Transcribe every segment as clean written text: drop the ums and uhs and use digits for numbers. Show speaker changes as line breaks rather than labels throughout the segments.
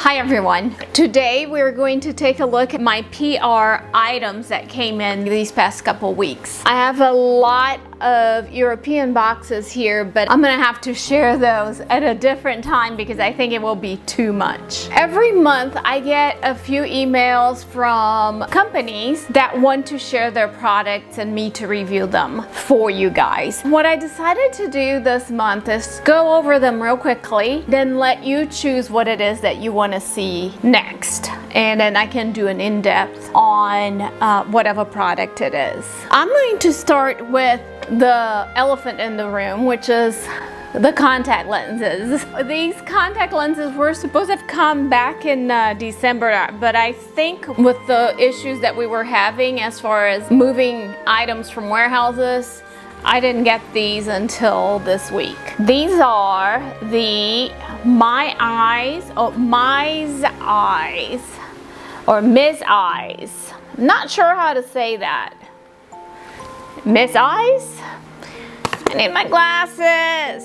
Hi everyone. Today we're going to take a look at my PR items that came in these past couple weeks. I have a lot of European boxes here, but I'm gonna have to share those at a different time because I think it will be too much. Every month I get a few emails from companies that want to share their products and me to review them for you guys. What I decided to do this month is go over them real quickly, then let you choose what it is that you want to see next, and then I can do an in-depth on whatever product it is. I'm going to start with the elephant in the room, which is the contact lenses. These contact lenses were supposed to have come back in December, but I think with the issues that we were having as far as moving items from warehouses, I didn't get these until this week. These are the Miseyes or Miseyes. Not sure how to say that. Miseyes? I need my glasses.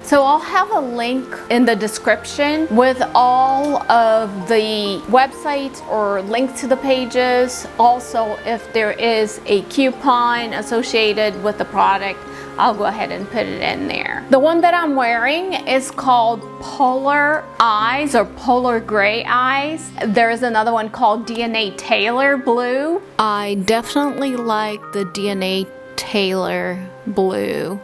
So I'll have a link in the description with all of the websites or links to the pages. Also, if there is a coupon associated with the product, I'll go ahead and put it in there. The one that I'm wearing is called Polar Eyes or Polar Gray Eyes. There's another one called DNA Tailor Blue. I definitely like the DNA Tailor Blue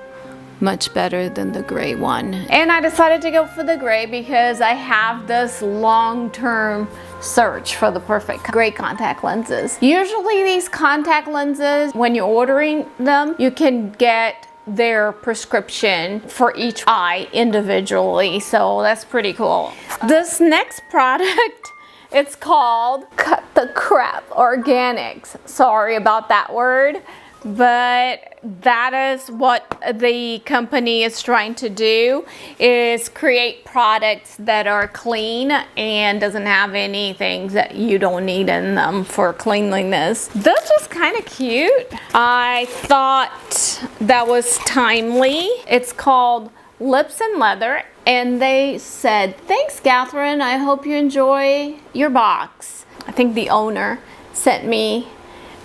much better than the gray one. And I decided to go for the gray because I have this long-term search for the perfect gray contact lenses. Usually these contact lenses, when you're ordering them, you can get their prescription for each eye individually, so that's pretty cool. This next product, it's called Cut the Crap Organics. Sorry about that word, but that is what the company is trying to do, is create products that are clean and doesn't have anything that you don't need in them for cleanliness. This was kind of cute. I thought that was timely. It's called Lips and Leather, and they said, "Thanks, Catherine. I hope you enjoy your box." I think the owner sent me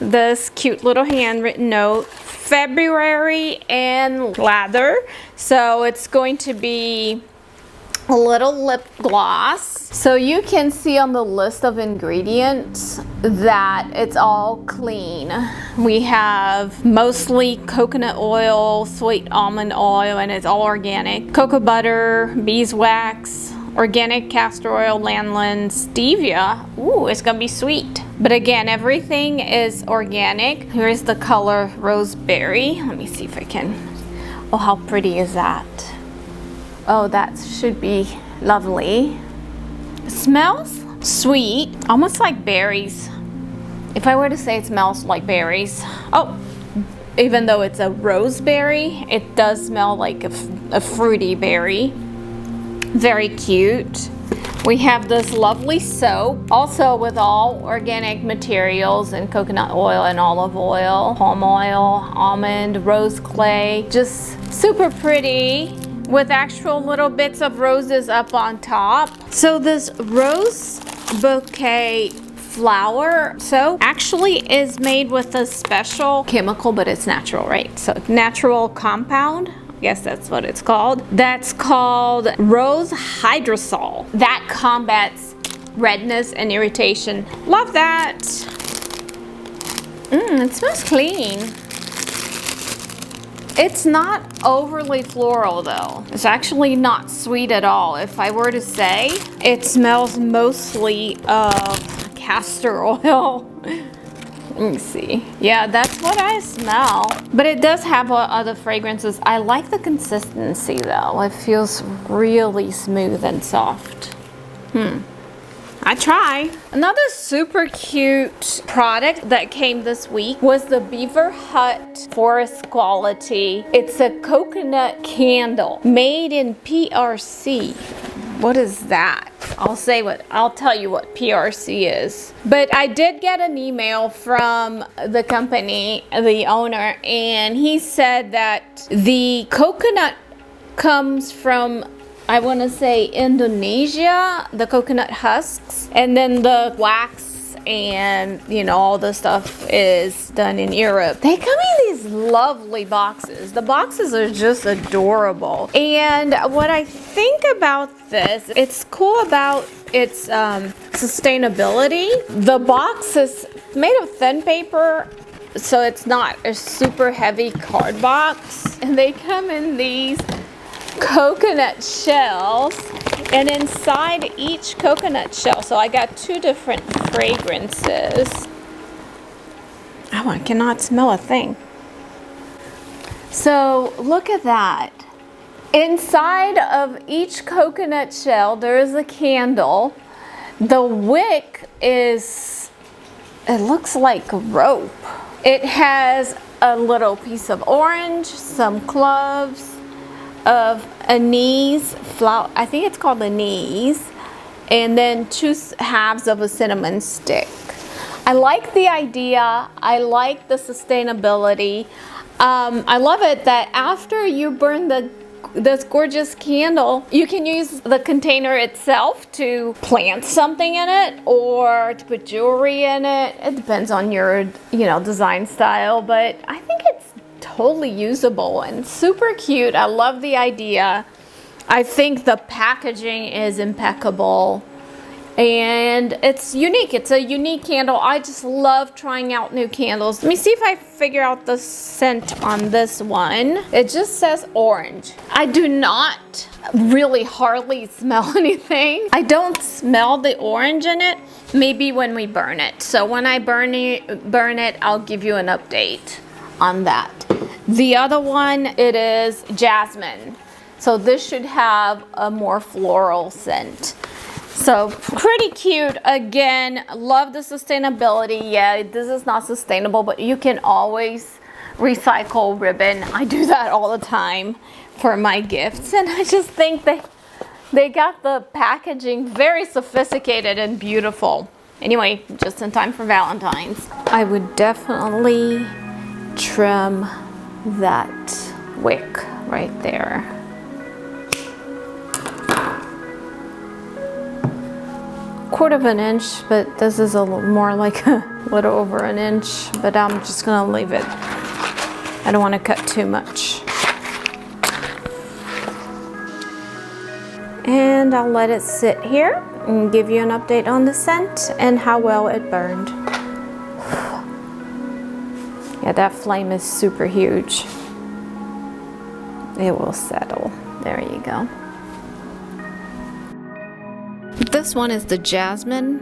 this cute little handwritten note, February and lather. So it's going to be a little lip gloss. So you can see on the list of ingredients that it's all clean. We have mostly coconut oil, sweet almond oil, and it's all organic. Cocoa butter, beeswax, organic castor oil, lanolin, stevia. Ooh, it's gonna be sweet. But again, everything is organic. Here's the color Roseberry. Let me see if I can. Oh, how pretty is that? Oh, that should be lovely. It smells sweet, almost like berries. If I were to say it smells like berries. Oh, even though it's a roseberry, it does smell like a fruity berry. Very cute. We have this lovely soap, also with all organic materials and coconut oil and olive oil, palm oil, almond, rose clay. Just super pretty with actual little bits of roses up on top. So this rose bouquet flower soap actually is made with a special chemical, but it's natural, right? So natural compound. Yes, that's what it's called. That's called rose hydrosol. That combats redness and irritation. Love that. It smells clean. It's not overly floral though. It's actually not sweet at all. If I were to say, it smells mostly of castor oil. Let me see. Yeah, that's what I smell. But it does have other fragrances. I like the consistency though. It feels really smooth and soft. I try. Another super cute product that came this week was the Beaver Hut Forest Quality. It's a coconut candle made in PRC. What is that? I'll tell you what PRC is. But I did get an email from the company, the owner, and he said that the coconut comes from, I want to say, Indonesia, the coconut husks, and then the wax and, you know, all the stuff is done in Europe. They come in these lovely boxes. The boxes are just adorable. And what I think about this, it's cool about its sustainability. The box is made of thin paper, so it's not a super heavy card box. And they come in these coconut shells, and inside each coconut shell, so I got 2 different fragrances. Oh, I cannot smell a thing. So look at that. Inside of each coconut shell, there is a candle. The wick is, it looks like rope. It has a little piece of orange, some cloves, of anise flower, I think it's called anise, and then 2 halves of a cinnamon stick. I like the idea. I like the sustainability. I love it that after you burn this gorgeous candle, you can use the container itself to plant something in it or to put jewelry in it. It depends on your, you know, design style, but I think it's totally usable and super cute. I love the idea. I think the packaging is impeccable and it's unique. It's a unique candle. I just love trying out new candles. Let me see if I figure out the scent on this one. It just says orange. I do not really hardly smell anything. I don't smell the orange in it. Maybe when we burn it. So when I burn it, I'll give you an update on that. The other one, it is jasmine. So this should have a more floral scent. So pretty cute. Again, love the sustainability. Yeah, this is not sustainable, but you can always recycle ribbon. I do that all the time for my gifts, and I just think they got the packaging very sophisticated and beautiful. Anyway, just in time for Valentine's. I would definitely trim that wick right there. Quarter of an inch, but this is a little more like a little over an inch, but I'm just gonna leave it. I don't want to cut too much. And I'll let it sit here and give you an update on the scent and how well it burned. Yeah, that flame is super huge. It will settle. There you go. This one is the jasmine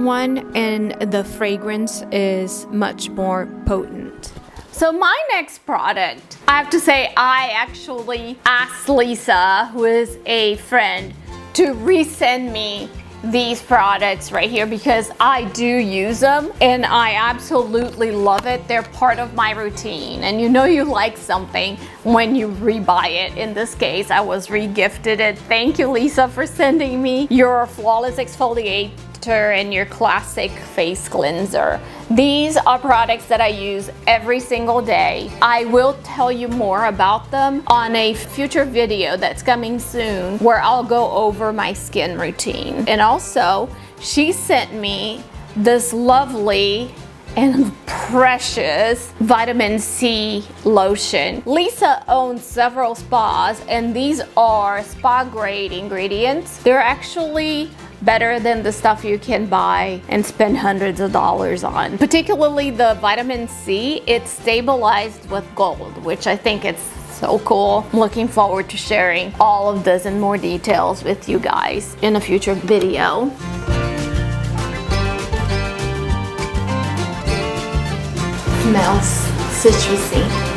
one, and the fragrance is much more potent. So my next product, I have to say, I actually asked Lisa, who is a friend, to resend me these products right here because I do use them and I absolutely love it. They're part of my routine, and you know you like something when you rebuy it. In this case, I was re-gifted it. Thank you, Lisa, for sending me your Flawless Exfoliator and your classic face cleanser. These are products that I use every single day. I will tell you more about them on a future video that's coming soon where I'll go over my skin routine. And also, she sent me this lovely and precious vitamin C lotion. Lisa owns several spas, and these are spa grade ingredients. They're actually better than the stuff you can buy and spend hundreds of dollars on. Particularly the vitamin C, it's stabilized with gold, which I think it's so cool. I'm looking forward to sharing all of this in more details with you guys in a future video. Smells citrusy.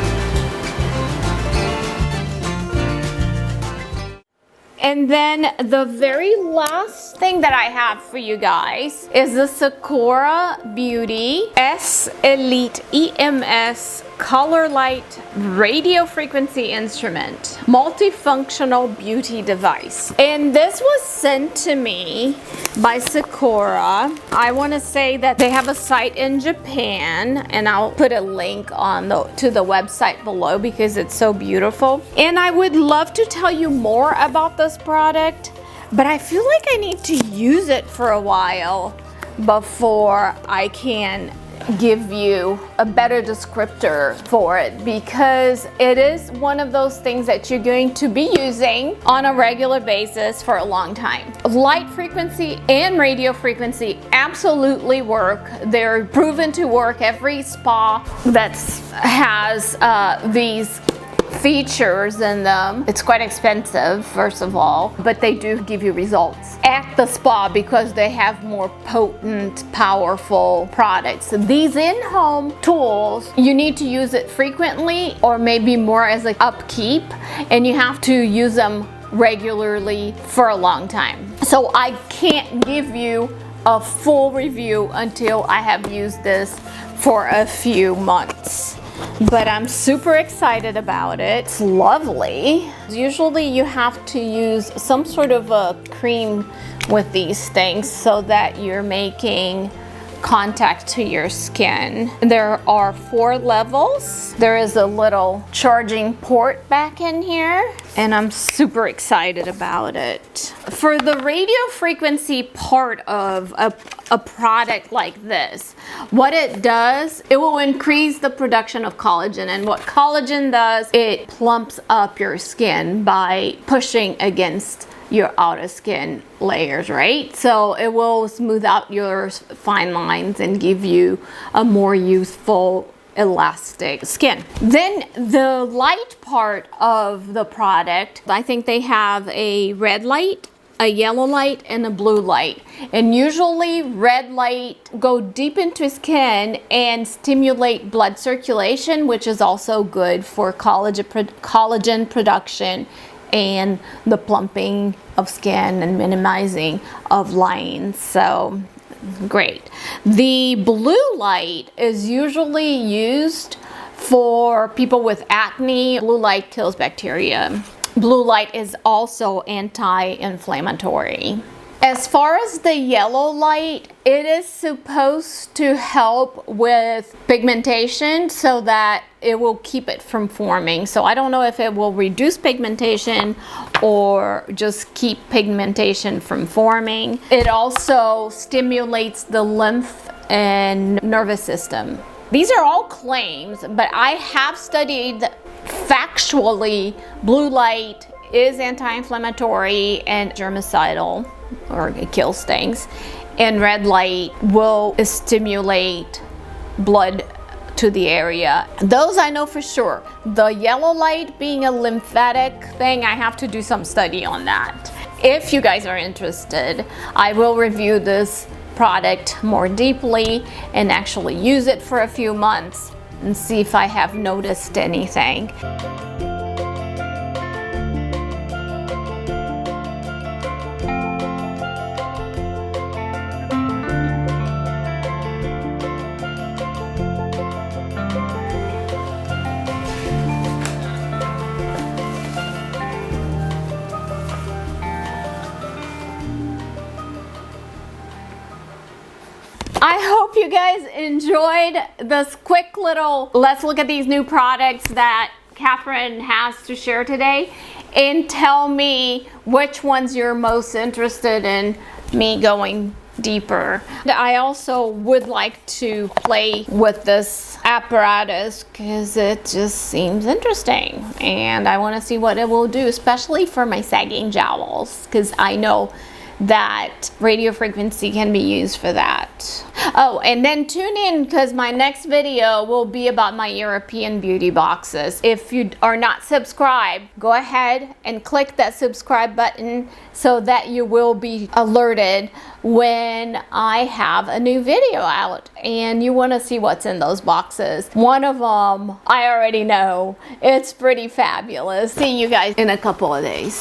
And then the very last thing that I have for you guys is the Sikora Beauty S Elite EMS color light radio frequency instrument, multifunctional beauty device. And this was sent to me by Sikora. I want to say that they have a site in Japan, and I'll put a link on to the website below because it's so beautiful. And I would love to tell you more about this product, but I feel like I need to use it for a while before I can give you a better descriptor for it, because it is one of those things that you're going to be using on a regular basis for a long time. Light frequency and radio frequency absolutely work. They're proven to work. Every spa that has these features in them. It's quite expensive, first of all, but they do give you results at the spa because they have more potent, powerful products. These in-home tools, you need to use it frequently or maybe more as like upkeep, and you have to use them regularly for a long time. So I can't give you a full review until I have used this for a few months. But I'm super excited about it. It's lovely. Usually you have to use some sort of a cream with these things so that you're making contact to your skin. There are 4 levels. There is a little charging port back in here, and I'm super excited about it. For the radio frequency part of a product like this, what it does, it will increase the production of collagen. And what collagen does, it plumps up your skin by pushing against your outer skin layers, right? So it will smooth out your fine lines and give you a more youthful, elastic skin. Then the light part of the product, I think they have a red light, a yellow light, and a blue light. And usually red light go deep into skin and stimulate blood circulation, which is also good for collagen production and the plumping of skin and minimizing of lines. So great. The blue light is usually used for people with acne. Blue light kills bacteria. Blue light is also anti-inflammatory. As far as the yellow light, it is supposed to help with pigmentation so that it will keep it from forming. So I don't know if it will reduce pigmentation or just keep pigmentation from forming. It also stimulates the lymph and nervous system. These are all claims, but I have studied factually blue light is anti-inflammatory and germicidal, or it kills things, and red light will stimulate blood to the area. Those I know for sure. The yellow light being a lymphatic thing, I have to do some study on that. If you guys are interested, I will review this product more deeply and actually use it for a few months and see if I have noticed anything. I hope you guys enjoyed this quick little let's look at these new products that Catherine has to share today, and tell me which ones you're most interested in me going deeper. I also would like to play with this apparatus because it just seems interesting and I want to see what it will do, especially for my sagging jowls, because I know that radio frequency can be used for that. Oh, and then tune in because my next video will be about my European beauty boxes. If you are not subscribed, go ahead and click that subscribe button so that you will be alerted when I have a new video out and you want to see what's in those boxes. One of them I already know. It's pretty fabulous. See you guys in a couple of days.